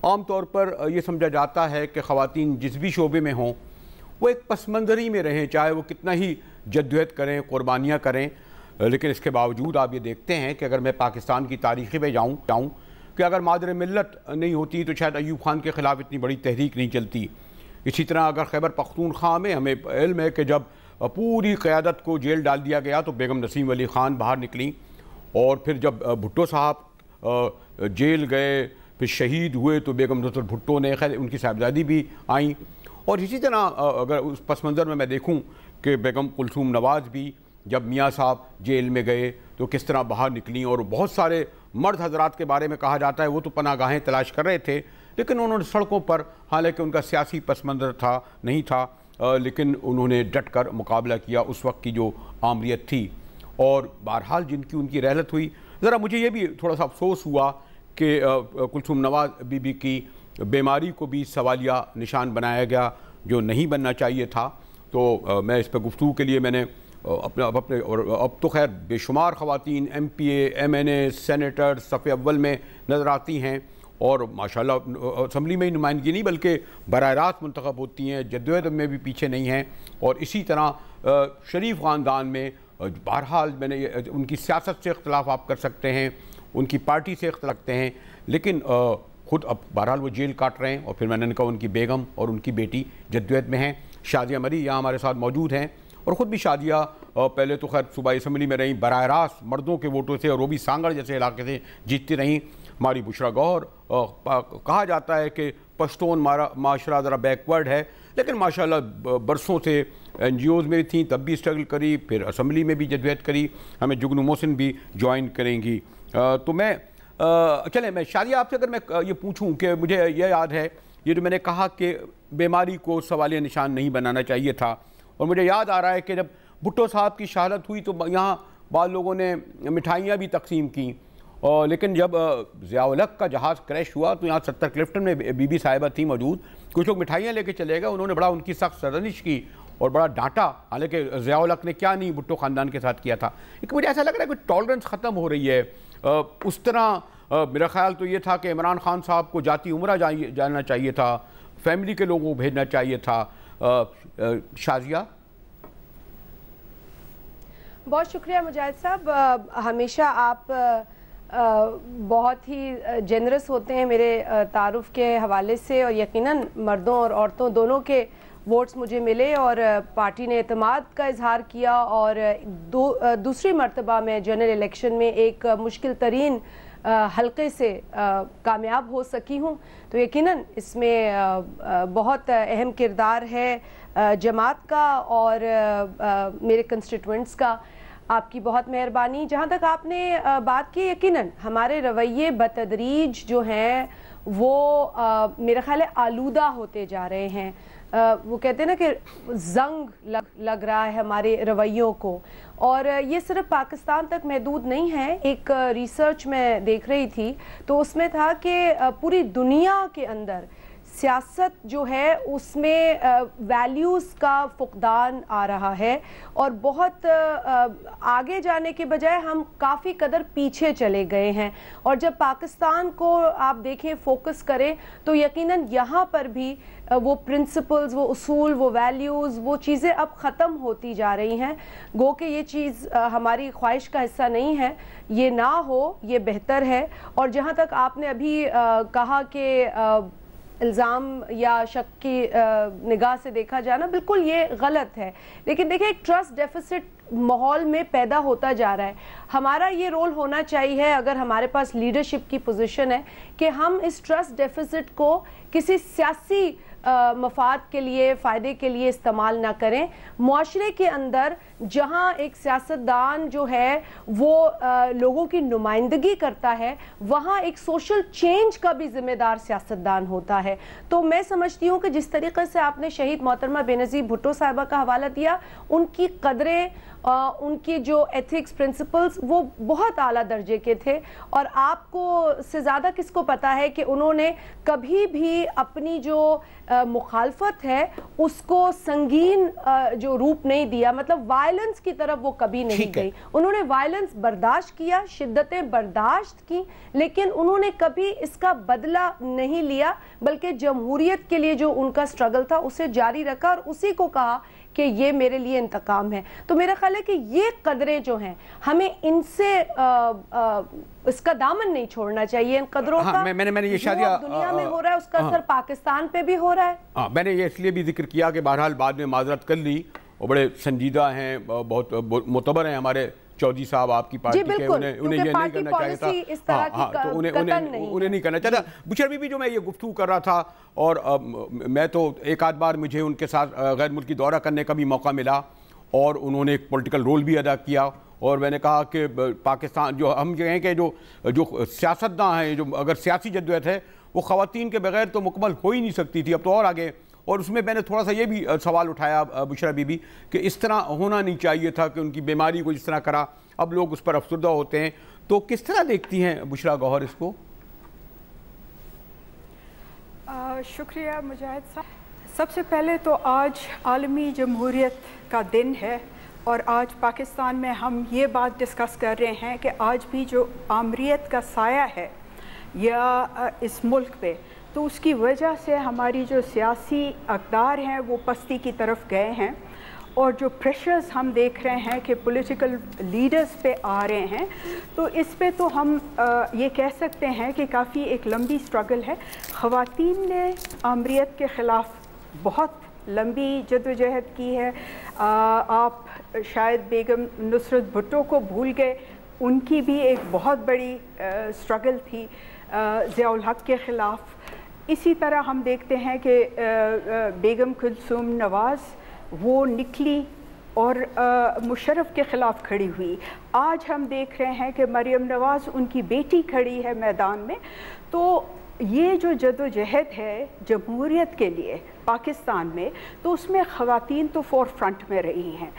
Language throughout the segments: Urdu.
عام طور پر یہ سمجھا جاتا ہے کہ خواتین جس بھی شعبے میں ہوں وہ ایک پس منظری میں رہیں، چاہے وہ کتنا ہی جدوجہد کریں، قربانیاں کریں، لیکن اس کے باوجود آپ یہ دیکھتے ہیں کہ اگر میں پاکستان کی تاریخ میں جاؤں کہ اگر مادر ملت نہیں ہوتی تو شاید ایوب خان کے خلاف اتنی بڑی تحریک نہیں چلتی۔ اسی طرح اگر خیبر پختونخوا میں ہمیں علم ہے کہ جب پوری قیادت کو جیل ڈال دیا گیا تو بیگم نسیم ولی خان باہر نکلیں، اور پھر جب بھٹو صاحب جیل گئے پھر شہید ہوئے تو بیگم نصرت بھٹو نے، خیر ان کی صاحبزادی بھی آئیں، اور اسی طرح اگر اس پس منظر میں دیکھوں کہ بیگم کلثوم نواز بھی جب میاں صاحب جیل میں گئے تو کس طرح باہر نکلیں، اور بہت سارے مرد حضرات کے بارے میں کہا جاتا ہے وہ تو پناہ گاہیں تلاش کر رہے تھے، لیکن انہوں نے سڑکوں پر، حالانکہ ان کا سیاسی پس منظر نہیں تھا، لیکن انہوں نے ڈٹ کر مقابلہ کیا اس وقت کی جو آمریت تھی، اور بہرحال جن کی ان کی رحلت ہوئی۔ ذرا مجھے یہ بھی تھوڑا سا افسوس ہوا کہ کلثوم نواز بی بی کی بیماری کو بھی سوالیہ نشان بنایا گیا جو نہیں بننا چاہیے تھا، تو میں اس پہ گفتگو کے لیے میں نے اپنے اور اب تو خیر بے شمار خواتین ایم پی اے، ایم این اے، سینیٹر صف اول میں نظر آتی ہیں، اور ماشاءاللہ اسمبلی میں ہی نمائندگی نہیں بلکہ براہ راست منتخب ہوتی ہیں، جدوجہد میں بھی پیچھے نہیں ہیں، اور اسی طرح شریف خاندان میں بہرحال میں نے ان کی سیاست سے اختلاف آپ کر سکتے ہیں، ان کی پارٹی سے اختلاف رکھتے ہیں، لیکن خود اب بہرحال وہ جیل کاٹ رہے ہیں، اور پھر میں نے کہا ان کی بیگم اور ان کی بیٹی جدوجہد میں ہیں۔ شادیہ مری یہاں ہمارے ساتھ موجود ہیں، اور خود بھی شادیہ پہلے تو خیر صوبائی اسمبلی میں رہیں، براہ راست مردوں کے ووٹوں سے، اور وہ بھی سانگڑ جیسے علاقے سے جیتتی رہیں۔ ہماری بشرا گوہر کہا جاتا ہے کہ پشتون معاشرہ ذرا بیکورڈ ہے، لیکن ماشاءاللہ برسوں سے این جی اوز میں تھیں، تب بھی اسٹرگل کری، پھر اسمبلی میں بھی جدوجہد کری، ہمیں جگنو محسن بھی جوائن کریں گی۔ تو میں چلیں میں شادیہ آپ سے اگر میں یہ پوچھوں کہ مجھے یہ یاد ہے یہ جو میں نے کہا کہ بیماری کو سوالیہ نشان نہیں بنانا چاہیے تھا، اور مجھے یاد آ رہا ہے کہ جب بھٹو صاحب کی شہادت ہوئی تو یہاں بعض لوگوں نے مٹھائیاں بھی تقسیم کیں، لیکن جب ضیاء الحق کا جہاز کریش ہوا تو یہاں 70 کلفٹن میں بی بی صاحبہ تھی موجود، کچھ لوگ مٹھائیاں لے کے چلے گئے، انہوں نے بڑا ان کی سخت سرزنش کی اور بڑا ڈانٹا، حالانکہ ضیاء الحق نے کیا نہیں بھٹو خاندان کے ساتھ کیا تھا۔ ایک مجھے ایسا لگ رہا ہے کہ ٹالرنس ختم ہو رہی ہے، اس طرح میرا خیال تو یہ تھا کہ عمران خان صاحب کو جاتی عمرہ جانا چاہیے تھا، فیملی کے لوگوں کو بھیجنا چاہیے تھا۔ شازیہ؟ بہت شکریہ مجاہد صاحب، ہمیشہ آپ بہت ہی جنرس ہوتے ہیں میرے تعارف کے حوالے سے، اور یقیناً مردوں اور عورتوں دونوں کے ووٹس مجھے ملے اور پارٹی نے اعتماد کا اظہار کیا، اور دوسری مرتبہ میں جنرل الیکشن میں ایک مشکل ترین حلقے سے کامیاب ہو سکی ہوں، تو یقیناً اس میں بہت اہم کردار ہے جماعت کا اور میرے کنسٹیٹوئنٹس کا۔ آپ کی بہت مہربانی۔ جہاں تک آپ نے بات کی، یقیناً ہمارے رویے بتدریج جو ہیں وہ میرا خیال ہے آلودہ ہوتے جا رہے ہیں، وہ کہتے ہیں نا کہ زنگ لگ رہا ہے ہمارے رویوں کو، اور یہ صرف پاکستان تک محدود نہیں ہے۔ ایک ریسرچ میں دیکھ رہی تھی تو اس میں تھا کہ پوری دنیا کے اندر سیاست جو ہے اس میں ویلیوز کا فقدان آ رہا ہے، اور بہت آگے جانے کے بجائے ہم کافی قدر پیچھے چلے گئے ہیں، اور جب پاکستان کو آپ دیکھیں فوکس کریں تو یقیناً یہاں پر بھی وہ پرنسپلز، وہ اصول، وہ ویلیوز، وہ چیزیں اب ختم ہوتی جا رہی ہیں، گو کہ یہ چیز ہماری خواہش کا حصہ نہیں ہے، یہ نہ ہو یہ بہتر ہے۔ اور جہاں تک آپ نے ابھی کہا کہ الزام یا شک کی نگاہ سے دیکھا جانا، بالکل یہ غلط ہے، لیکن دیکھیں ایک ٹرسٹ ڈیفیسٹ ماحول میں پیدا ہوتا جا رہا ہے۔ ہمارا یہ رول ہونا چاہیے، اگر ہمارے پاس لیڈرشپ کی پوزیشن ہے، کہ ہم اس ٹرسٹ ڈیفیسٹ کو کسی سیاسی مفاد کے لیے، فائدے کے لیے استعمال نہ کریں۔ معاشرے کے اندر جہاں ایک سیاستدان جو ہے وہ لوگوں کی نمائندگی کرتا ہے، وہاں ایک سوشل چینج کا بھی ذمہ دار سیاستدان ہوتا ہے۔ تو میں سمجھتی ہوں کہ جس طریقے سے آپ نے شہید محترمہ بے نظیر بھٹو صاحبہ کا حوالہ دیا، ان کی قدریں، ان کی جو ایتھکس پرنسپلز وہ بہت اعلیٰ درجے کے تھے، اور آپ کو سے زیادہ کس کو پتا ہے کہ انہوں نے کبھی بھی اپنی جو مخالفت ہے اس کو سنگین جو روپ نہیں دیا، مطلب وائلنس کی طرف وہ کبھی نہیں گئی. انہوں نے وائلنس برداشت کیا، شدتیں برداشت کی، لیکن انہوں نے کبھی اس کا بدلہ نہیں لیا، بلکہ جمہوریت کے لیے جو ان کا سٹرگل تھا اسے جاری رکھا اور اسی کو کہا کہ یہ میرے لیے انتقام ہے. تو میرا خیال ہے کہ یہ قدریں جو ہیں ہمیں ان سے اس کا دامن نہیں چھوڑنا چاہیے. ان قدروں کا میں نے یہ جو دنیا میں ہو رہا ہے اس کا اثر پاکستان پہ بھی ہو رہا ہے. میں نے یہ اس لیے بھی ذکر کیا کہ بہرحال بعد میں معذرت کر لی، وہ بڑے سنجیدہ ہیں، بہت معتبر ہیں ہمارے چودھری صاحب آپ کی پارٹی کے، انہیں یہ نہیں کرنا چاہیے تھا، تو انہیں نہیں کرنا چاہتا. بشرا بی بی جو میں یہ گفتگو کر رہا تھا، اور میں تو ایک آدھ بار مجھے ان کے ساتھ غیر ملکی دورہ کرنے کا بھی موقع ملا اور انہوں نے ایک پولیٹیکل رول بھی ادا کیا، اور میں نے کہا کہ پاکستان جو ہم کہیں کہ جو سیاستداں ہیں، جو اگر سیاسی جدوجہد ہے وہ خواتین کے بغیر تو مکمل ہو ہی نہیں سکتی تھی، اب تو اور آگے. اور اس میں نے تھوڑا سا یہ بھی سوال اٹھایا بشرا بی بی کہ اس طرح ہونا نہیں چاہیے تھا کہ ان کی بیماری کو جس طرح کرا، اب لوگ اس پر افسردہ ہوتے ہیں. تو کس طرح دیکھتی ہیں بشرا گوہر اس کو؟ شکریہ مجاہد صاحب. سب سے پہلے تو آج عالمی جمہوریت کا دن ہے، اور آج پاکستان میں ہم یہ بات ڈسکس کر رہے ہیں کہ آج بھی جو آمریت کا سایہ ہے یا اس ملک پہ، تو اس کی وجہ سے ہماری جو سیاسی اقدار ہیں وہ پستی کی طرف گئے ہیں، اور جو پریشرز ہم دیکھ رہے ہیں کہ پولیٹیکل لیڈرز پہ آ رہے ہیں، تو اس پہ تو ہم یہ کہہ سکتے ہیں کہ کافی ایک لمبی سٹرگل ہے. خواتین نے آمریت کے خلاف بہت لمبی جدوجہد کی ہے. آپ شاید بیگم نصرت بھٹو کو بھول گئے، ان کی بھی ایک بہت بڑی سٹرگل تھی ضیاء الحق کے خلاف. اسی طرح ہم دیکھتے ہیں کہ بیگم کلثوم نواز وہ نکلی اور مشرف کے خلاف کھڑی ہوئی. آج ہم دیکھ رہے ہیں کہ مریم نواز ان کی بیٹی کھڑی ہے میدان میں. تو یہ جو جدوجہد ہے جمہوریت کے لیے پاکستان میں، تو اس میں خواتین تو فور فرنٹ میں رہی ہیں.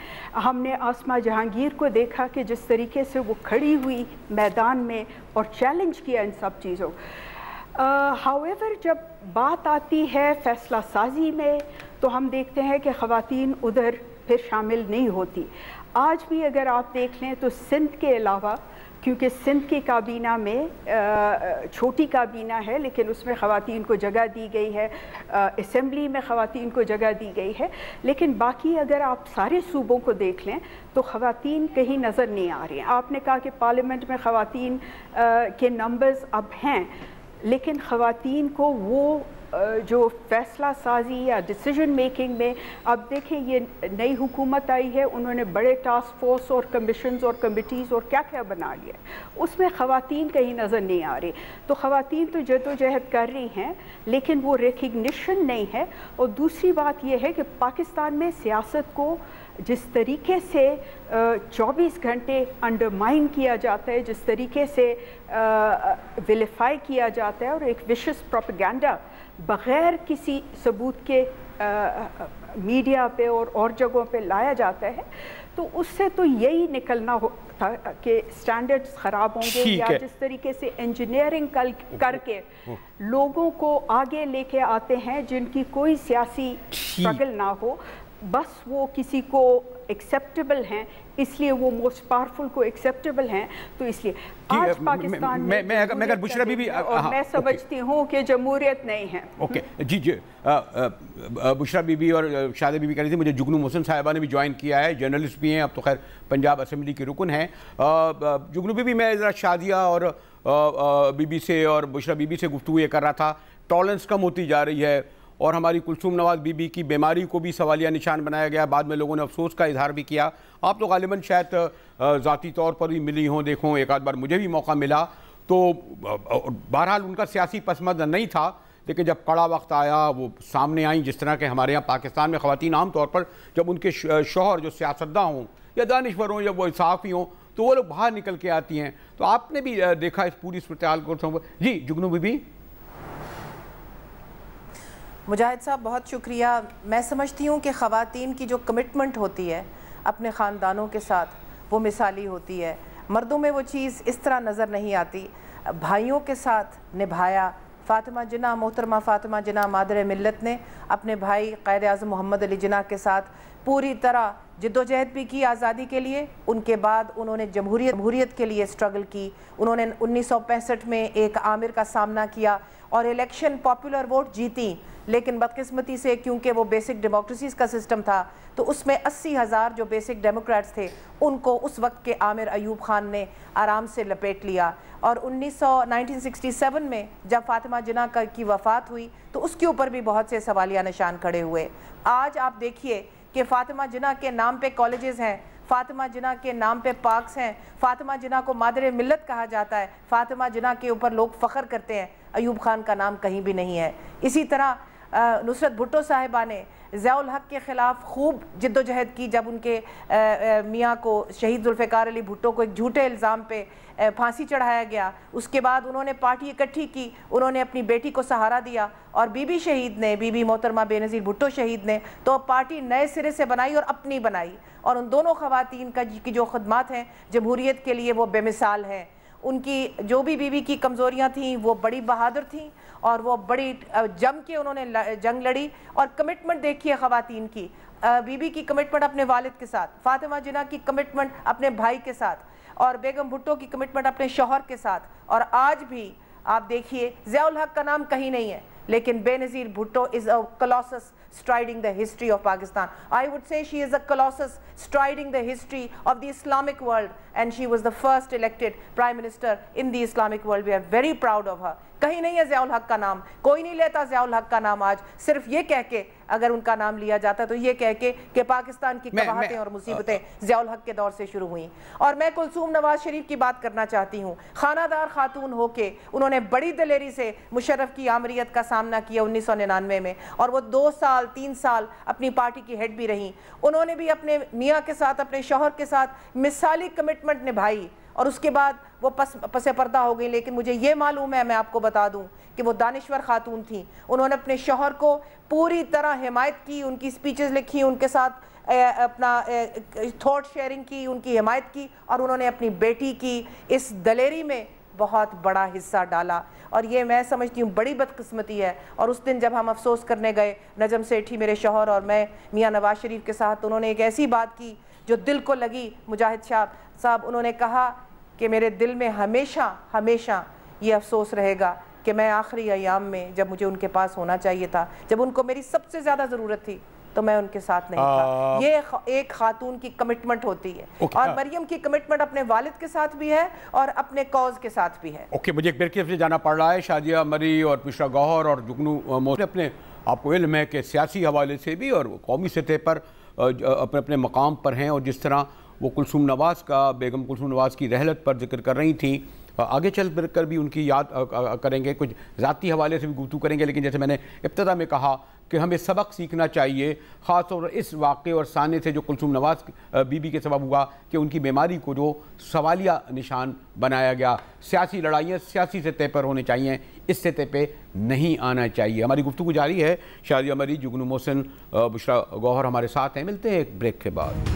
ہم نے آسما جہانگیر کو دیکھا کہ جس طریقے سے وہ کھڑی ہوئی میدان میں اور چیلنج کیا ان سب چیزوں. ہاؤیور جب بات آتی ہے فیصلہ سازی میں، تو ہم دیکھتے ہیں کہ خواتین ادھر پھر شامل نہیں ہوتی. آج بھی اگر آپ دیکھ لیں تو سندھ کے علاوہ، کیونکہ سندھ کی کابینہ میں چھوٹی کابینہ ہے لیکن اس میں خواتین کو جگہ دی گئی ہے، اسمبلی میں خواتین کو جگہ دی گئی ہے، لیکن باقی اگر آپ سارے صوبوں کو دیکھ لیں تو خواتین کہیں نظر نہیں آ رہی ہیں. آپ نے کہا کہ پارلیمنٹ میں خواتین کے نمبرز اب ہیں، لیکن خواتین کو وہ جو فیصلہ سازی یا ڈیسیجن میکنگ میں، اب دیکھیں یہ نئی حکومت آئی ہے، انہوں نے بڑے ٹاسک فورس اور کمیشنز اور کمیٹیز اور کیا کیا بنا لیا، اس میں خواتین کہیں نظر نہیں آ رہی. تو خواتین تو جدوجہد کر رہی ہیں لیکن وہ ریکگنیشن نہیں ہے. اور دوسری بات یہ ہے کہ پاکستان میں سیاست کو جس طریقے سے 24 گھنٹے انڈرمائن کیا جاتا ہے، جس طریقے سے ویلیفائی کیا جاتا ہے اور ایک وشس پروپیگنڈا بغیر کسی ثبوت کے میڈیا پہ اور جگہوں پہ لایا جاتا ہے، تو اس سے تو یہی نکلنا ہوتا کہ سٹینڈرڈز خراب ہوں گے، یا جس طریقے سے انجینئرنگ کر کے لوگوں کو آگے لے کے آتے ہیں جن کی کوئی سیاسی سٹرگل نہ ہو، بس وہ کسی کو ایکسیپٹیبل ہیں، اس لیے وہ موسٹ پاورفل کو ایکسیپٹیبل ہیں. تو اس لیے آج پاکستان میں اگر بشرا بی بی اور میں سمجھتی ہوں کہ جمہوریت نہیں ہے. Okay G Bushra be be اور شادی بی بی کہہ رہی تھی. مجھے جگنو محسن صاحبہ نے بھی جوائن کیا ہے، جرنلسٹ بھی ہیں، اب تو خیر پنجاب اسمبلی کی رکن ہیں. جگنو بی بی میں ذرا شادیہ اور بی بی سے اور بشرا بی بی سے گفتگو یہ کر رہا تھا، ٹالرنس کم ہوتی جا رہی ہے اور ہماری کلثوم نواز بی بی کی بیماری کو بھی سوالیہ نشان بنایا گیا. بعد میں لوگوں نے افسوس کا اظہار بھی کیا. آپ تو غالباً شاید ذاتی طور پر بھی ملی ہوں، دیکھوں ایک آدھ بار مجھے بھی موقع ملا. تو بہرحال ان کا سیاسی پس منظر نہیں تھا، لیکن جب کڑا وقت آیا وہ سامنے آئیں. جس طرح کہ ہمارے یہاں پاکستان میں خواتین عام طور پر جب ان کے شوہر جو سیاستداں ہوں یا دانشور ہوں یا وہ صحافی ہوں تو وہ لوگ باہر نکل کے آتی ہیں. تو آپ نے بھی دیکھا اس پوری صورتحال کو. جی جگنو بی بی. مجاہد صاحب بہت شکریہ. میں سمجھتی ہوں کہ خواتین کی جو کمٹمنٹ ہوتی ہے اپنے خاندانوں کے ساتھ وہ مثالی ہوتی ہے. مردوں میں وہ چیز اس طرح نظر نہیں آتی. بھائیوں کے ساتھ نبھایا، فاطمہ جناح، محترمہ فاطمہ جناح مادر ملت نے اپنے بھائی قائد اعظم محمد علی جناح کے ساتھ پوری طرح جدوجہد بھی کی آزادی کے لیے. ان کے بعد انہوں نے جمہوریت کے لیے سٹرگل کی. انہوں نے 1965 میں ایک آمر کا سامنا کیا اور الیکشن پاپولر ووٹ جیتی، لیکن بدقسمتی سے کیونکہ وہ بیسک ڈیموکریسیز کا سسٹم تھا تو اس میں 80,000 جو بیسک ڈیموکریٹس تھے ان کو اس وقت کے آمر ایوب خان نے آرام سے لپیٹ لیا. اور 1967 میں جب فاطمہ جناح کی وفات ہوئی تو اس کے اوپر بھی بہت سے سوالیہ نشان کھڑے ہوئے. آج آپ دیکھیے کہ فاطمہ جناح کے نام پہ کالجز ہیں، فاطمہ جناح کے نام پہ پارکس ہیں، فاطمہ جناح کو مادر ملت کہا جاتا ہے، فاطمہ جناح کے اوپر لوگ فخر کرتے ہیں. ایوب خان کا نام کہیں بھی نہیں ہے. اسی طرح نصرت بھٹو صاحبہ نے ضیاء الحق کے خلاف خوب جدوجہد کی جب ان کے میاں کو شہید ذوالفقار علی بھٹو کو ایک جھوٹے الزام پہ پھانسی چڑھایا گیا. اس کے بعد انہوں نے پارٹی اکٹھی کی، انہوں نے اپنی بیٹی کو سہارا دیا اور بی بی شہید نے، بی بی محترمہ بے نظیر بھٹو شہید نے تو پارٹی نئے سرے سے بنائی اور اپنی بنائی. اور ان دونوں خواتین کی جو خدمات ہیں جمہوریت کے لیے وہ بے مثال ہیں. ان کی جو بھی بیوی کی کمزوریاں تھیں وہ بڑی بہادر تھیں اور وہ بڑی جم کے انہوں نے جنگ لڑی. اور کمٹمنٹ دیکھیے خواتین کی، بی بی کی کمٹمنٹ اپنے والد کے ساتھ، فاطمہ جناح کی کمٹمنٹ اپنے بھائی کے ساتھ، اور بیگم بھٹو کی کمٹمنٹ اپنے شوہر کے ساتھ. اور آج بھی آپ دیکھیے ضیاء الحق کا نام کہیں نہیں ہے لیکن بے نظیر Bhutto is a colossus striding the history of Pakistan. I would say she is a colossus striding the history of the Islamic world, and she was the first elected prime minister in the Islamic world. We are very proud of her. کہیں نہیں ہے ضیاء الحق کا نام، کوئی نہیں لیتا ضیاء الحق کا نام. آج صرف یہ کہہ کے اگر ان کا نام لیا جاتا تو یہ کہہ کے کہ پاکستان کی قباحتیں اور مصیبتیں ضیاء الحق کے دور سے شروع ہوئیں. اور میں کلثوم نواز شریف کی بات کرنا چاہتی ہوں. خانہ دار خاتون ہو کے انہوں نے بڑی دلیری سے مشرف کی آمریت کا سامنا کیا 1999 میں، اور وہ 2 سال 3 سال اپنی پارٹی کی ہیڈ بھی رہیں. انہوں نے بھی اپنے میاں کے ساتھ، اپنے شوہر کے ساتھ مثالی کمٹمنٹ نبھائی اور اس کے بعد وہ پس پردہ ہو گئی. لیکن مجھے یہ معلوم ہے، میں آپ کو بتا دوں کہ وہ دانشور خاتون تھیں. انہوں نے اپنے شوہر کو پوری طرح حمایت کی، ان کی سپیچز لکھی، ان کے ساتھ اپنا تھاٹ شیئرنگ کی، ان کی حمایت کی، اور انہوں نے اپنی بیٹی کی اس دلیری میں بہت بڑا حصہ ڈالا. اور یہ میں سمجھتی ہوں بڑی بدقسمتی ہے. اور اس دن جب ہم افسوس کرنے گئے، نجم سیٹھی میرے شوہر اور میں میاں نواز شریف کے ساتھ، انہوں نے ایک ایسی بات کی جو دل کو لگی. مجاہد شاہ صاحب انہوں نے کہا کہ میرے دل میں ہمیشہ ہمیشہ یہ افسوس رہے گا کہ میں آخری ایام میں جب مجھے ان کے پاس ہونا چاہیے تھا، جب ان کو میری سب سے زیادہ ضرورت تھی، تو میں ان کے ساتھ نہیں تھا. یہ ایک خاتون کی کمٹمنٹ ہوتی ہے. اور مریم کی کمٹمنٹ اپنے والد کے ساتھ بھی ہے اور اپنے کاز کے ساتھ بھی ہے. مجھے ایک بریک سے جانا پڑ رہا ہے. شادیہ مری اور بشرا گوہر اور جگنو محسن اپنے آپ کو علم ہے کہ سیاسی حوالے سے بھی اور قومی سطح پر اپنے اپنے مقام پر ہیں. اور جس طرح وہ کلثوم نواز کا، بیگم کلثوم نواز کی رحلت پر ذکر کر رہی تھیں، آگے چل کر بھی ان کی یاد کریں گے، کچھ ذاتی حوالے سے بھی گفتگو کریں گے. لیکن جیسے میں نے ابتدا میں کہا کہ ہمیں سبق سیکھنا چاہیے، خاص طور پر اس واقعے اور سانے سے جو کلثوم نواز بی بی کے سبب ہوا کہ ان کی بیماری کو جو سوالیہ نشان بنایا گیا. سیاسی لڑائیاں سیاسی سطح پر ہونے چاہیے، اس سطح پہ نہیں آنا چاہیے. ہماری گفتگو جاری ہے. شادیہ مری، جگنو محسن، بشرا گوہر ہمارے ساتھ ہیں. ملتے ہیں ایک بریک کے بعد.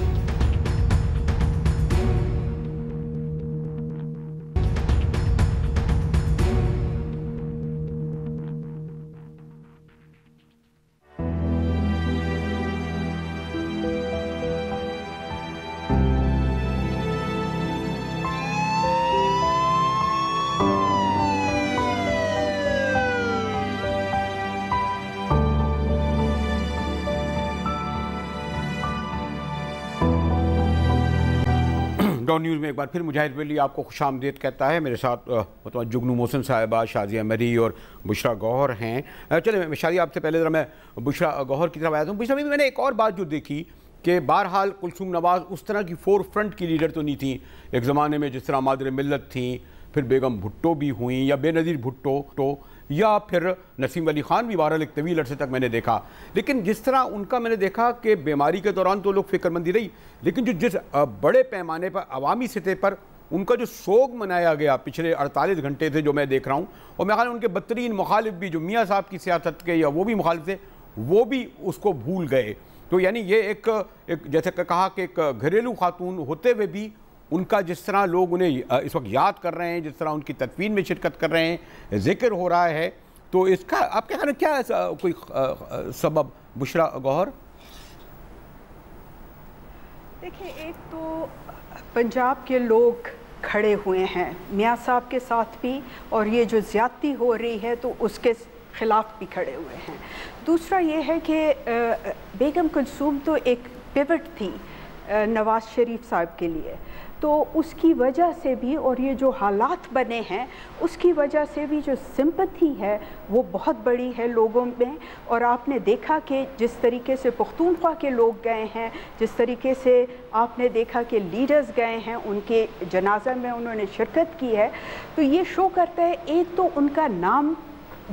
ڈان نیوز میں ایک بار پھر مجاہد ولی آپ کو خوش آمدید کہتا ہے. میرے ساتھ جگنو محسن صاحبہ، شادیہ مری اور بشرا گوہر ہیں. چلیں شادیہ آپ سے پہلے ذرا میں بشرا گوہر کی طرف آیا ہوں. بشرا میں نے ایک اور بات جو دیکھی کہ بہرحال کلثوم نواز اس طرح کی فور فرنٹ کی لیڈر تو نہیں تھیں ایک زمانے میں جس طرح مادر ملت تھیں، پھر بیگم بھٹو بھی ہوئیں یا بے نظیر بھٹو یا پھر نسیم علی خان بھی بہرحال ایک طویل عرصے تک میں نے دیکھا. لیکن جس طرح ان کا میں نے دیکھا کہ بیماری کے دوران تو لوگ فکر مندی رہی، لیکن جو جس بڑے پیمانے پر عوامی سطح پر ان کا جو سوگ منایا گیا پچھلے 48 گھنٹے سے جو میں دیکھ رہا ہوں، اور میں خیال ان کے بدترین مخالف بھی جو میاں صاحب کی سیاست کے یا وہ بھی مخالف تھے، وہ بھی اس کو بھول گئے. تو یعنی یہ ایک جیسے کہا کہ ایک گھریلو خاتون ہوتے ہوئے بھی ان کا جس طرح لوگ انہیں اس وقت یاد کر رہے ہیں، جس طرح ان کی تدفین میں شرکت کر رہے ہیں، ذکر ہو رہا ہے، تو اس کا آپ کیا کہنا، کیا کوئی سبب؟ بشرا گوہر. دیکھیں، ایک تو پنجاب کے لوگ کھڑے ہوئے ہیں میاں صاحب کے ساتھ بھی، اور یہ جو زیادتی ہو رہی ہے تو اس کے خلاف بھی کھڑے ہوئے ہیں. دوسرا یہ ہے کہ بیگم کلثوم تو ایک پیوٹ تھی نواز شریف صاحب کے لیے، تو اس کی وجہ سے بھی، اور یہ جو حالات بنے ہیں اس کی وجہ سے بھی جو سمپتھی ہے وہ بہت بڑی ہے لوگوں میں. اور آپ نے دیکھا کہ جس طریقے سے پختونخوا کے لوگ گئے ہیں، جس طریقے سے آپ نے دیکھا کہ لیڈرز گئے ہیں، ان کے جنازہ میں انہوں نے شرکت کی ہے، تو یہ شو کرتا ہے ایک تو ان کا نام،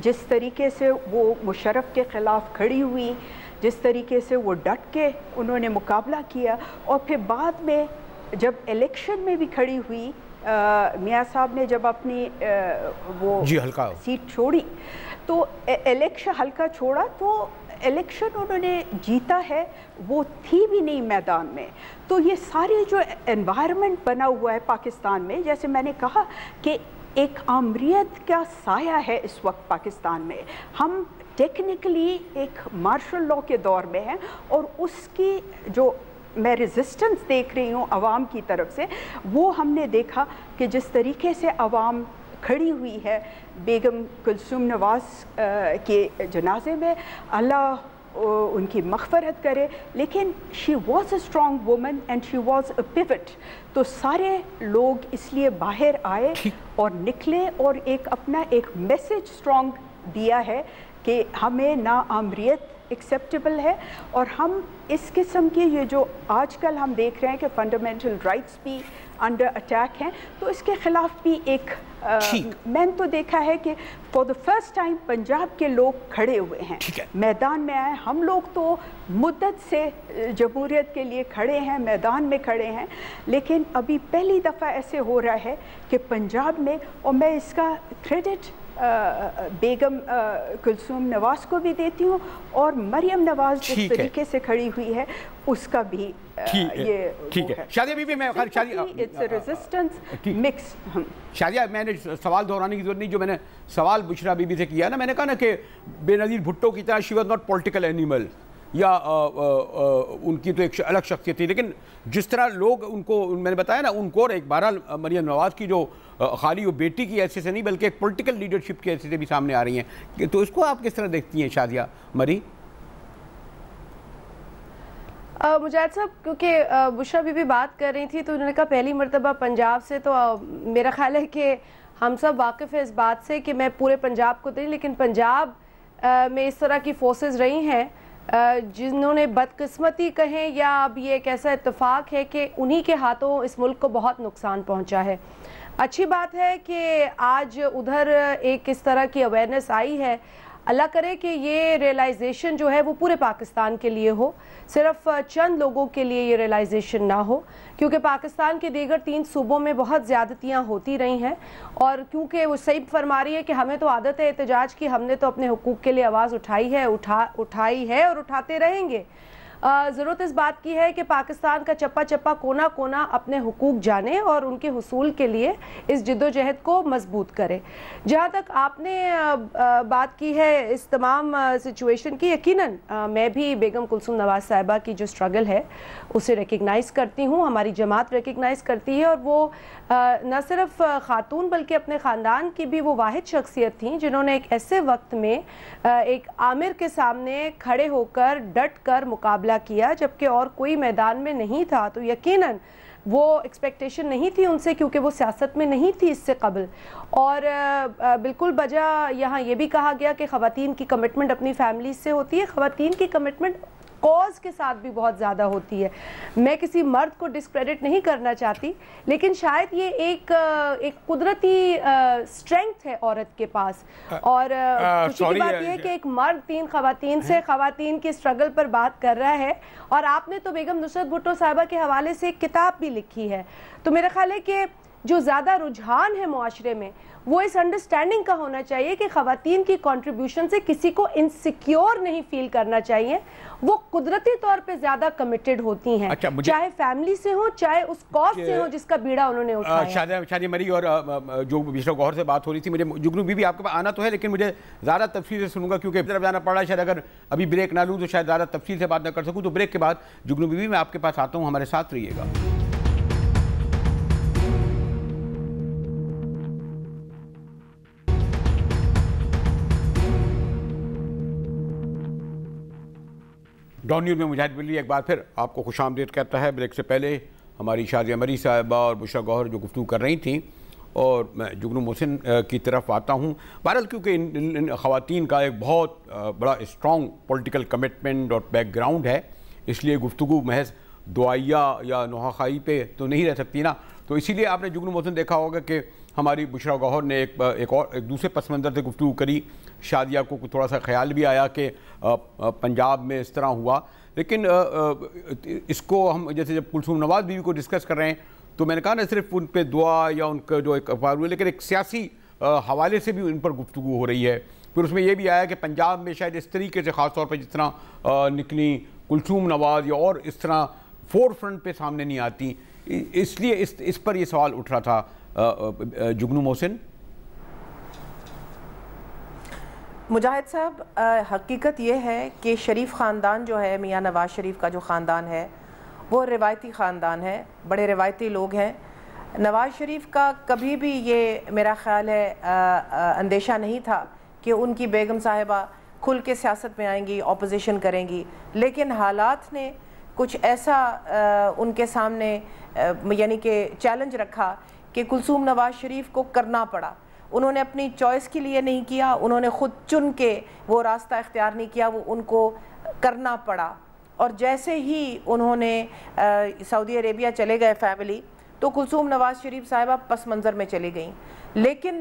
جس طریقے سے وہ مشرف کے خلاف کھڑی ہوئی، جس طریقے سے وہ ڈٹ کے انہوں نے مقابلہ کیا، اور پھر بعد میں جب الیکشن میں بھی کھڑی ہوئی، میاں صاحب نے جب اپنی وہ سیٹ چھوڑی تو الیکشن حلقہ چھوڑا تو الیکشن انہوں نے جیتا ہے، وہ تھی بھی نہیں میدان میں. تو یہ سارے جو انوائرمنٹ بنا ہوا ہے پاکستان میں، جیسے میں نے کہا کہ ایک آمریت کا سایہ ہے اس وقت پاکستان میں. ہم ٹیکنیکلی ایک مارشل لاء کے دور میں ہیں، اور اس کی جو میں ریزسٹنس دیکھ رہی ہوں عوام کی طرف سے، وہ ہم نے دیکھا کہ جس طریقے سے عوام کھڑی ہوئی ہے بیگم کلثوم نواز کے جنازے میں، اللہ ان کی مغفرت کرے، لیکن she was a strong woman and she was a pivot. تو سارے لوگ اس لیے باہر آئے اور نکلے اور ایک اپنا ایک میسیج اسٹرانگ دیا ہے کہ ہمیں ناآمریت ایکسیپٹیبل ہے، اور ہم اس قسم کی یہ جو آج کل ہم دیکھ رہے ہیں کہ فنڈامنٹل رائٹس بھی انڈر اٹیک ہیں، تو اس کے خلاف بھی ایک میں نے تو دیکھا ہے کہ for the first time Punjab کے لوگ کھڑے ہوئے ہیں، میدان میں آئے. ہم لوگ تو مدت سے جمہوریت کے لیے کھڑے ہیں، میدان میں کھڑے ہیں، لیکن ابھی پہلی دفعہ ایسے ہو رہا ہے کہ پنجاب میں، اور میں اس کا کریڈٹ بیگم کلثوم نواز کو بھی دیتی ہوں، اور مریم نواز جس طریقے سے کھڑی ہوئی ہے اس کا بھی یہ ٹھیک ہے. شادیہ بی بی، میں شادیہ میں نے سوال دہرانے کی ضرورت نہیں، جو میں نے سوال بشرا بی بی سے کیا نا، میں نے کہا نا کہ بے نظیر بھٹو کی طرح she was not political animal, یا ان کی تو ایک الگ شخصیت تھی، لیکن جس طرح لوگ ان کو، میں نے بتایا نا، ان کو ایک بہرحال مریم نواز کی جو خالی وہ بیٹی کی حیثیت سے نہیں بلکہ ایک پولیٹیکل لیڈرشپ کی حیثیت سے بھی سامنے آ رہی ہیں، تو اس کو آپ کس طرح دیکھتی ہیں شادیہ مری؟ مجاہد صاحب، کیونکہ بشرا بی بی بات کر رہی تھی تو انہوں نے کہا پہلی مرتبہ پنجاب سے، تو میرا خیال ہے کہ ہم سب واقف ہیں اس بات سے کہ میں پورے پنجاب کو نہیں، لیکن پنجاب میں اس طرح کی فورسز رہی ہیں جنہوں نے بدقسمتی کہیں، یا اب یہ ایک ایسا اتفاق ہے کہ انہی کے ہاتھوں اس ملک کو بہت نقصان پہنچا ہے. اچھی بات ہے کہ آج ادھر ایک اس طرح کی اویئرنیس آئی ہے. اللہ کرے کہ یہ ریئلائزیشن جو ہے وہ پورے پاکستان کے لیے ہو، صرف چند لوگوں کے لیے یہ ریئلائزیشن نہ ہو، کیونکہ پاکستان کے دیگر 3 صوبوں میں بہت زیادتیاں ہوتی رہی ہیں، اور کیونکہ وہ صحیح فرما رہی ہے کہ ہمیں تو عادت ہے احتجاج کی، ہم نے تو اپنے حقوق کے لیے آواز اٹھائی ہے اور اٹھاتے رہیں گے. ضرورت اس بات کی ہے کہ پاکستان کا چپا چپا کونا کونا اپنے حقوق جانے اور ان کے حصول کے لیے اس جد و جہد کو مضبوط کرے. جہاں تک آپ نے بات کی ہے اس تمام سچویشن کی، یقیناً میں بھی بیگم کلثوم نواز صاحبہ کی جو سٹرگل ہے اسے ریکگنائز کرتی ہوں، ہماری جماعت ریکگنائز کرتی ہے، اور وہ نہ صرف خاتون بلکہ اپنے خاندان کی بھی وہ واحد شخصیت تھیں جنہوں نے ایک ایسے وقت میں ایک آمر کے سامنے کھڑے ہو کر ڈٹ کر مقابلہ کیا جبکہ اور کوئی میدان میں نہیں تھا. تو یقیناً وہ ایکسپیکٹیشن نہیں تھی ان سے، کیونکہ وہ سیاست میں نہیں تھی اس سے قبل. اور بالکل بجا یہاں یہ بھی کہا گیا کہ خواتین کی کمٹمنٹ اپنی فیملی سے ہوتی ہے، خواتین کی کمٹمنٹ کاز کے ساتھ بھی بہت زیادہ ہوتی ہے. میں کسی مرد کو ڈسکریڈٹ نہیں کرنا چاہتی، لیکن شاید یہ ایک قدرتی سٹرینگتھ ہے عورت کے پاس. اور خوشی کی بات یہ ہے کہ ایک مرد 3 خواتین سے خواتین کی سٹرگل پر بات کر رہا ہے، اور آپ نے تو بیگم نصرت بھٹو صاحبہ کے حوالے سے ایک کتاب بھی لکھی ہے. تو میرا خیال ہے کہ جو زیادہ رجحان ہے معاشرے میں وہ اس انڈرسٹینڈنگ کا ہونا چاہیے کہ خواتین کی کنٹریبیوشن سے کسی کو انسیکیور نہیں فیل کرنا چاہیے. وہ قدرتی طور پہ زیادہ کمیٹڈ ہوتی ہیں, چاہے فیملی سے ہو چاہے اس کاز سے ہو جس کا بیڑا انہوں نے اٹھایا. شادیہ مری اور جو بشرا گوہر سے بات ہو رہی تھی, مجھے جگنو بی بی آپ کے پاس آنا تو ہے لیکن مجھے زیادہ تفصیل سے سنوں گا کیونکہ طرف جانا پڑ رہا ہے. شاید اگر ابھی بریک نہ لوں تو شاید زیادہ تفصیل سے بات نہ کر سکوں. تو بریک کے بعد جگنو بی بی میں آپ کے پاس آتا ہوں, ہمارے ساتھ رہیے گا. ڈان نیوز میں مجاہد بلی ایک بار پھر آپ کو خوش آمدید کہتا ہے. بریک سے پہلے ہماری شادیہ مری صاحبہ اور بشرا گوہر جو گفتگو کر رہی تھیں, اور میں جگنو محسن کی طرف آتا ہوں. بہرحال کیونکہ ان خواتین کا ایک بہت بڑا اسٹرانگ پولیٹیکل کمٹمنٹ اور بیک گراؤنڈ ہے, اس لیے گفتگو محض دعائیہ یا نوحہ پہ تو نہیں رہ سکتی نا. تو اسی لیے آپ نے جگنو محسن دیکھا ہوگا کہ ہماری بشرا گوہر نے ایک دوسرے پس منظر سے گفتگو کری. شادیہ کو تھوڑا سا خیال بھی آیا کہ پنجاب میں اس طرح ہوا, لیکن اس کو ہم جیسے جب کلثوم نواز بیوی کو ڈسکس کر رہے ہیں تو میں نے کہا نہ صرف ان پہ دعا یا ان کا جو ایک افعال ہوئے, لیکن ایک سیاسی حوالے سے بھی ان پر گفتگو ہو رہی ہے. پھر اس میں یہ بھی آیا کہ پنجاب میں شاید اس طریقے سے خاص طور پہ جس طرح نکلی کلثوم نواز یا اور اس طرح فور فرنٹ پہ سامنے نہیں آتی, اس لیے اس پر یہ سوال اٹھ رہا تھا. جگنو محسن. مجاہد صاحب, حقیقت یہ ہے کہ شریف خاندان جو ہے, میاں نواز شریف کا جو خاندان ہے وہ روایتی خاندان ہے, بڑے روایتی لوگ ہیں. نواز شریف کا کبھی بھی یہ میرا خیال ہے اندیشہ نہیں تھا کہ ان کی بیگم صاحبہ کھل کے سیاست میں آئیں گی, اپوزیشن کریں گی, لیکن حالات نے کچھ ایسا ان کے سامنے یعنی کہ چیلنج رکھا کہ کلثوم نواز شریف کو کرنا پڑا. انہوں نے اپنی چوائس کے لیے نہیں کیا, انہوں نے خود چن کے وہ راستہ اختیار نہیں کیا, وہ ان کو کرنا پڑا. اور جیسے ہی انہوں نے سعودی عربیہ چلے گئے فیملی, تو کلثوم نواز شریف صاحبہ پس منظر میں چلی گئیں. لیکن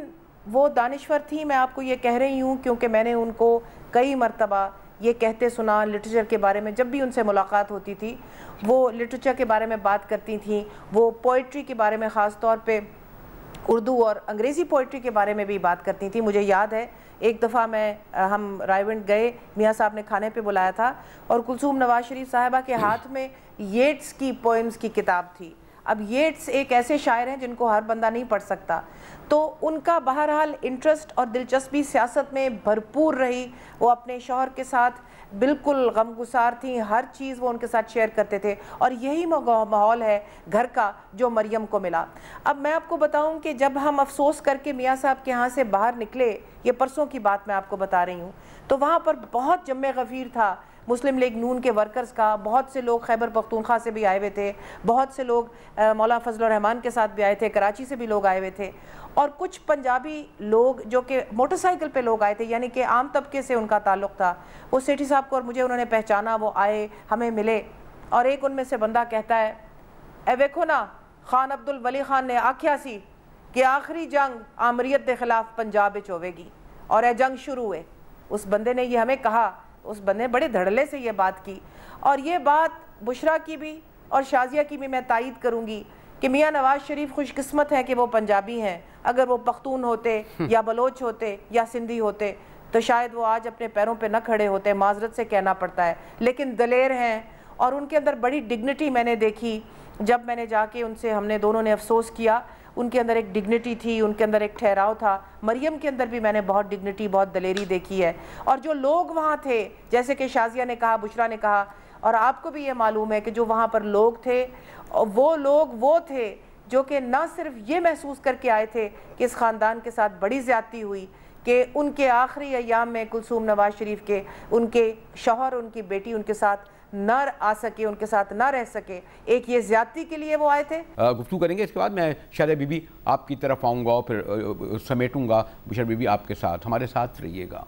وہ دانشور تھیں, میں آپ کو یہ کہہ رہی ہوں کیونکہ میں نے ان کو کئی مرتبہ یہ کہتے سنا لٹریچر کے بارے میں. جب بھی ان سے ملاقات ہوتی تھی وہ لٹریچر کے بارے میں بات کرتی تھیں, وہ پوئٹری کے بارے میں خاص طور پہ اردو اور انگریزی پوئٹری کے بارے میں بھی بات کرتی تھیں. مجھے یاد ہے ایک دفعہ ہم رائیونڈ گئے, میاں صاحب نے کھانے پہ بلایا تھا اور کلثوم نواز شریف صاحبہ کے ہاتھ میں ییٹس کی پوئمز کی کتاب تھی. اب ییٹس ایک ایسے شاعر ہیں جن کو ہر بندہ نہیں پڑھ سکتا, تو ان کا بہرحال انٹرسٹ اور دلچسپی سیاست میں بھرپور رہی. وہ اپنے شوہر کے ساتھ بالکل غمگسار تھیں, ہر چیز وہ ان کے ساتھ شیئر کرتے تھے, اور یہی ماحول ہے گھر کا جو مریم کو ملا. اب میں آپ کو بتاؤں کہ جب ہم افسوس کر کے میاں صاحب کے ہاں سے باہر نکلے, یہ پرسوں کی بات میں آپ کو بتا رہی ہوں, تو وہاں پر بہت جمع غفیر تھا مسلم لیگ نون کے ورکرز کا. بہت سے لوگ خیبر پختونخوا سے بھی آئے ہوئے تھے, بہت سے لوگ مولانا فضل الرحمان کے ساتھ بھی آئے تھے, کراچی سے بھی لوگ آئے ہوئے تھے, اور کچھ پنجابی لوگ جو کہ موٹر سائیکل پہ لوگ آئے تھے, یعنی کہ عام طبقے سے ان کا تعلق تھا. وہ سیٹھی صاحب کو اور مجھے انہوں نے پہچانا, وہ آئے ہمیں ملے, اور ایک ان میں سے بندہ کہتا ہے, اے ویکھو نا خان عبد الولی خان نے آکھیا سی کہ آخری جنگ آمریت دے خلاف پنجاب وچ ہوے گی, اور اے جنگ شروع ہوئے. اس بندے نے یہ ہمیں کہا, اس بندے نے بڑے دھڑلے سے یہ بات کی. اور یہ بات بشرا کی بھی اور شازیہ کی بھی میں تائید کروں گی کہ میاں نواز شریف خوش قسمت ہے کہ وہ پنجابی ہیں. اگر وہ پختون ہوتے یا بلوچ ہوتے یا سندھی ہوتے تو شاید وہ آج اپنے پیروں پہ نہ کھڑے ہوتے, معذرت سے کہنا پڑتا ہے. لیکن دلیر ہیں, اور ان کے اندر بڑی ڈگنیٹی میں نے دیکھی. جب میں نے جا کے ان سے, ہم نے دونوں نے افسوس کیا, ان کے اندر ایک ڈگنیٹی تھی, ان کے اندر ایک ٹھہراؤ تھا. مریم کے اندر بھی میں نے بہت ڈگنیٹی, بہت دلیری دیکھی ہے. اور جو لوگ وہاں تھے, جیسے کہ شازیہ نے کہا, بشرا نے کہا, اور آپ کو بھی یہ معلوم ہے کہ جو وہاں پر لوگ تھے, وہ لوگ وہ تھے جو کہ نہ صرف یہ محسوس کر کے آئے تھے کہ اس خاندان کے ساتھ بڑی زیادتی ہوئی, کہ ان کے آخری ایام میں کلثوم نواز شریف کے ان کے شوہر, ان کی بیٹی ان کے ساتھ نہ آ سکے, ان کے ساتھ نہ رہ سکے, ایک یہ زیادتی کے لیے وہ آئے تھے. گفتگو کریں گے. اس کے بعد میں شادیہ بی بی آپ کی طرف آؤں گا اور پھر سمیٹوں گا. بشرا بی بی آپ کے ساتھ, ہمارے ساتھ رہیے گا.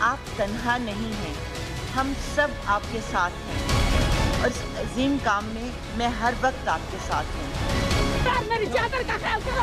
آپ تنہا نہیں ہیں, ہم سب آپ کے ساتھ ہیں, اور اس عظیم کام میں میں ہر وقت آپ کے ساتھ ہوں. میری چادر کا خیال کرو.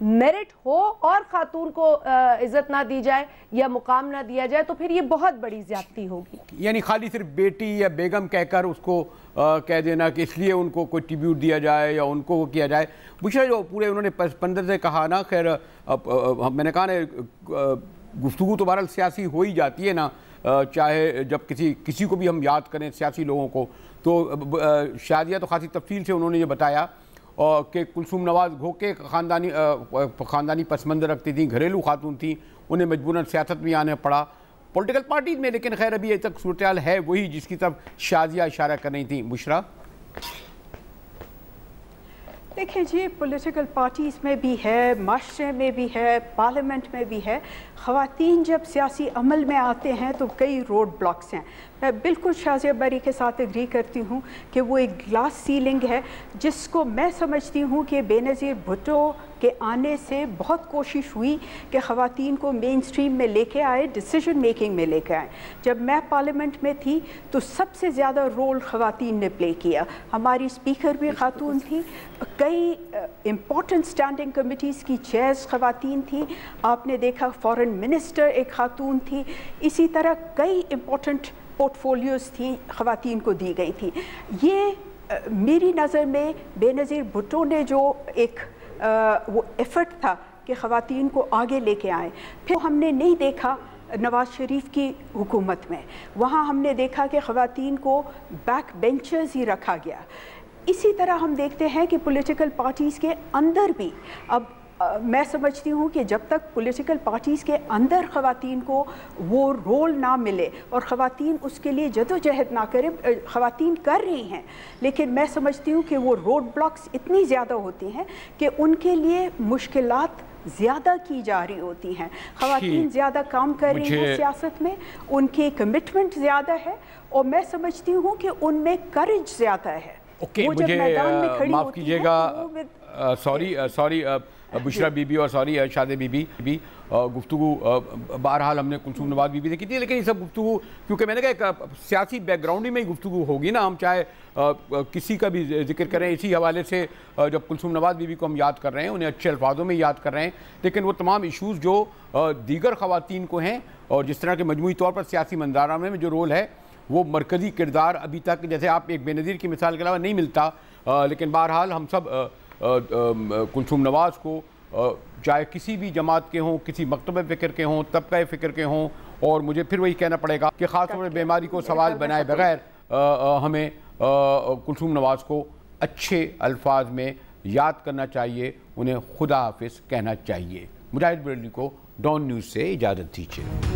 میرٹ ہو اور خاتون کو عزت نہ دی جائے یا مقام نہ دیا جائے تو پھر یہ بہت بڑی زیادتی ہوگی. یعنی خالی صرف بیٹی یا بیگم کہہ کر اس کو کہہ دینا کہ اس لیے ان کو کوئی ٹریبیوٹ دیا جائے یا ان کو کیا جائے. بشرا جو پورے انہوں نے پس منظر سے کہا نا، خیر میں نے کہا نا گفتگو تو بہرحال سیاسی ہو ہی جاتی ہے نا، چاہے جب کسی کو بھی ہم یاد کریں سیاسی لوگوں کو، تو شادیہ تو خاصی تفصیل سے انہوں نے یہ بتایا کہ کلثوم نواز گھوکے خاندانی پس منظر رکھتی تھیں، گھریلو خاتون تھیں، انہیں مجبوراً سیاست میں آنے پڑا پولیٹیکل پارٹیز میں، لیکن خیر ابھی تک صورتحال ہے وہی جس کی طرف شادیہ اشارہ کر رہی تھیں. بشرا دیکھیں جی، پولیٹیکل پارٹیز میں بھی ہے، معاشرے میں بھی ہے، پارلیمنٹ میں بھی ہے. خواتین جب سیاسی عمل میں آتے ہیں تو کئی روڈ بلاکس ہیں. میں بالکل شازیہ بری کے ساتھ اگری کرتی ہوں کہ وہ ایک گلاس سیلنگ ہے جس کو میں سمجھتی ہوں کہ بے نظیر بھٹو کے آنے سے بہت کوشش ہوئی کہ خواتین کو مین سٹریم میں لے کے آئے، ڈیسیجن میکنگ میں لے کے آئے. جب میں پارلیمنٹ میں تھی تو سب سے زیادہ رول خواتین نے پلے کیا. ہماری اسپیکر بھی خاتون تھی، کئی امپورٹنٹ اسٹینڈنگ کمیٹیز کی چیئرز خواتین تھیں. آپ نے دیکھا فارن منسٹر ایک خاتون تھی. اسی طرح کئی امپورٹنٹ پورٹ فولیوز تھیں خواتین کو دی گئی تھی. یہ میری نظر میں بے نظیر بھٹو نے جو ایک وہ ایفرٹ تھا کہ خواتین کو آگے لے کے آئیں، پھر ہم نے نہیں دیکھا نواز شریف کی حکومت میں. وہاں ہم نے دیکھا کہ خواتین کو بیک بینچرز ہی رکھا گیا. اسی طرح ہم دیکھتے ہیں کہ پولیٹیکل پارٹیز کے اندر بھی اب میں سمجھتی ہوں کہ جب تک پولیٹیکل پارٹیز کے اندر خواتین کو وہ رول نہ ملے اور خواتین اس کے لیے جدوجہد نہ کریں، خواتین کر رہی ہیں لیکن میں سمجھتی ہوں کہ وہ روڈ بلاکس اتنی زیادہ ہوتی ہیں کہ ان کے لیے مشکلات زیادہ کی جا رہی ہوتی ہیں. خواتین زیادہ کام کر رہی ہیں سیاست میں، ان کی کمٹمنٹ زیادہ ہے اور میں سمجھتی ہوں کہ ان میں کرج زیادہ ہے. مجھے معاف کیجیے گا، سوری بشرا بی بی اور سوری شادیہ بی بی، گفتگو بہرحال ہم نے کلثوم نواز بی بی سے کی تھی، لیکن یہ سب گفتگو کیونکہ میں نے کہا ایک سیاسی بیک گراؤنڈ میں ہی گفتگو ہوگی نا، ہم چاہے کسی کا بھی ذکر کریں. اسی حوالے سے جب کلثوم نواز بی بی کو ہم یاد کر رہے ہیں، انہیں اچھے الفاظوں میں یاد کر رہے ہیں، لیکن وہ تمام ایشوز جو دیگر خواتین کو ہیں اور جس طرح کے مجموعی طور پر سیاسی منظارہ میں جو رول ہے وہ مرکزی کردار ابھی تک جیسے آپ ایک بے نظیر کی مثال کے علاوہ نہیں ملتا. لیکن بہرحال ہم سب کلثوم نواز کو چاہے کسی بھی جماعت کے ہوں، کسی مکتبہ فکر کے ہوں، طبقہ فکر کے ہوں، اور مجھے پھر وہی کہنا پڑے گا کہ خاص طور پر بیماری کو سوال بنائے بغیر ہمیں کلثوم نواز کو اچھے الفاظ میں یاد کرنا چاہیے، انہیں خدا حافظ کہنا چاہیے. مجاہد بریلوی کو ڈان نیوز سے اجازت دیجیے.